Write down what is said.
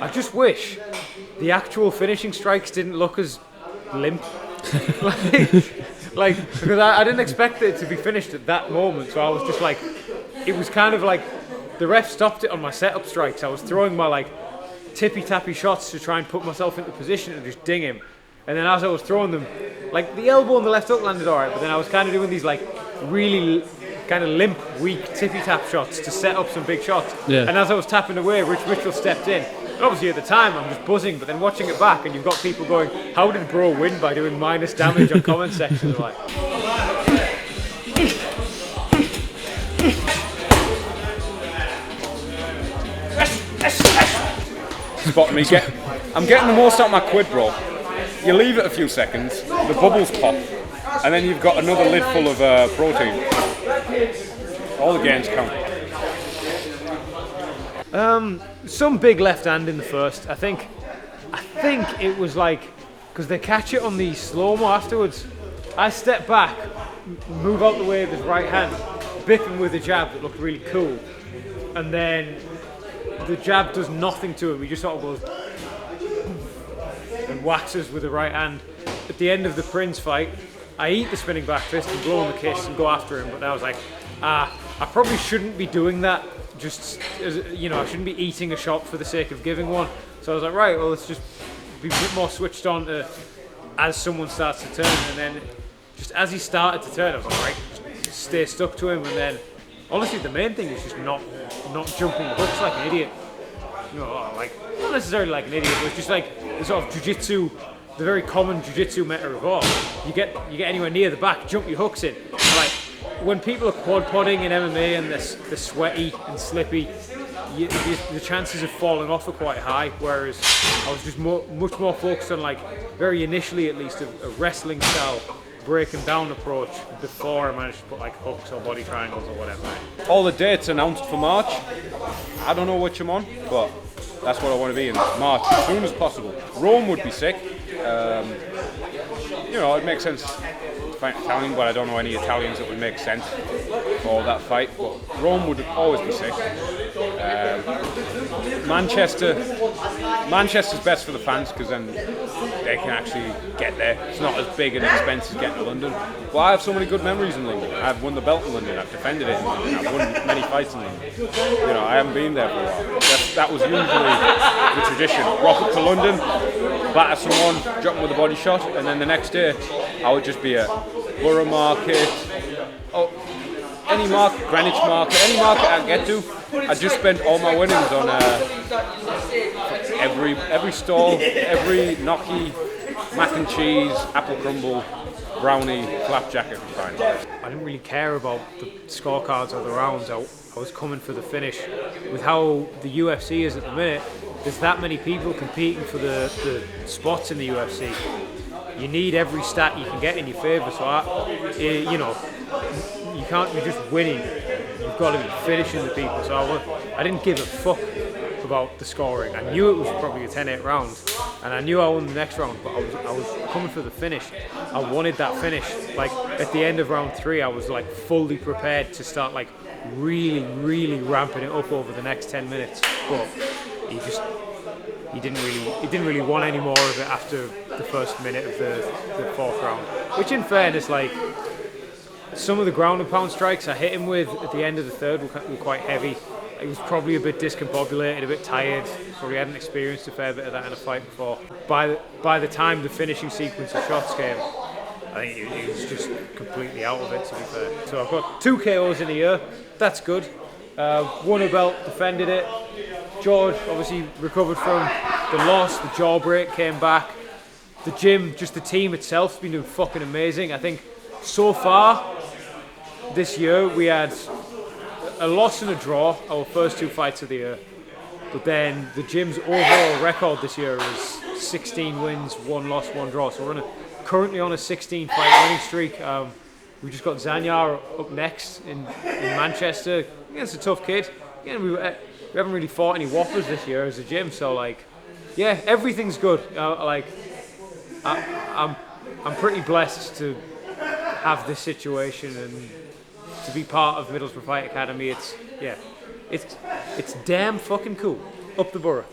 I just wish the actual finishing strikes didn't look as limp. Because I didn't expect it to be finished at that moment, so I was just like, it was kind of like the ref stopped it on my setup strikes. I was throwing my like tippy tappy shots to try and put myself into position and just ding him. And then as I was throwing them, like the elbow and the left hook landed alright, but then I was kind of doing these like really kind of limp, weak tippy tap shots to set up some big shots. Yeah. And as I was tapping away, Rich Mitchell stepped in. And obviously at the time I'm just buzzing, but then watching it back and you've got people going, how did Bro win by doing minus damage on comment sections? Like, Spot me. I'm getting the most out of my quid, bro. You leave it a few seconds, the bubbles pop, and then you've got another lid full of protein. All the gains count. some big left hand in the first. I think it was like, because they catch it on the slow-mo afterwards. I step back, move out the way of his right hand, biff him with a jab that looked really cool, and then the jab does nothing to him. He just sort of goes and waxes with the right hand. At the end of the Prince fight, I eat the spinning back fist and blow him the kiss and go after him, but I was like, I probably shouldn't be doing that. Just, I shouldn't be eating a shot for the sake of giving one. So I was like, right, well, let's just be a bit more switched on to as someone starts to turn. And then just as he started to turn, I was like, right, just stay stuck to him. And then, honestly, the main thing is just not jumping the hooks like an idiot. Like, not necessarily like an idiot, but it's just like the sort of jiu-jitsu, the very common jiu-jitsu meta of all. You get anywhere near the back, jump your hooks in. And like, when people are quad podding in MMA and they're sweaty and slippy, the chances of falling off are quite high. Whereas I was just much more focused on, like, very initially at least, a wrestling style breaking down approach before I managed to put like hooks or body triangles or whatever. All the dates announced for March. I don't know which I'm on, but that's what I want to be in March as soon as possible. Rome would be sick. It makes sense to fight Italian, but I don't know any Italians that would make sense for that fight. But Rome would always be sick. Manchester's best for the fans because then they can actually get there. It's not as big an expense as getting to London. But I have so many good memories in London. I've won the belt in London. I've defended it in London. I've won many fights in London. I haven't been there for a while. That was usually the tradition. Rock up to London, batter someone, drop them with a body shot, and then the next day I would just be at Borough Market, any market, Greenwich Market, any market I get to. I just spent all my winnings on every stall, every gnocchi, mac and cheese, apple crumble, brownie, flapjack I could find. I didn't really care about the scorecards or the rounds. I was coming for the finish. With how the UFC is at the minute, there's that many people competing for the spots in the UFC. You need every stat you can get in your favour. So you can't be just winning. You've got to be finishing the people. So I didn't give a fuck about the scoring. I knew it was probably a 10-8 round, and I knew I won the next round. But I was coming for the finish. I wanted that finish. Like at the end of round 3, I was like fully prepared to start like really, really ramping it up over the next 10 minutes. But he didn't really want any more of it after the first minute of the fourth round. Which, in fairness, like, some of the ground and pound strikes I hit him with at the end of the third were quite heavy. He was probably a bit discombobulated, a bit tired. Probably hadn't experienced a fair bit of that in a fight before. By the time the finishing sequence of shots came, I think he was just completely out of it, to be fair. So I've got 2 KOs in a year. That's good. Won a belt, defended it. George obviously recovered from the loss, the jaw break, came back. The gym, just the team itself, has been doing fucking amazing. I think so far this year we had a loss and a draw, our first 2 fights of the year. But then the gym's overall record this year is 16 wins, 1 loss, 1 draw. So we're currently on a 16 fight winning streak. We just got Zanyar up next in Manchester. It's a tough kid. Again, we haven't really fought any whoppers this year as a gym, so like, yeah, everything's good. I'm pretty blessed to have this situation and to be part of Middlesbrough Fight Academy. It's damn fucking cool. Up the borough.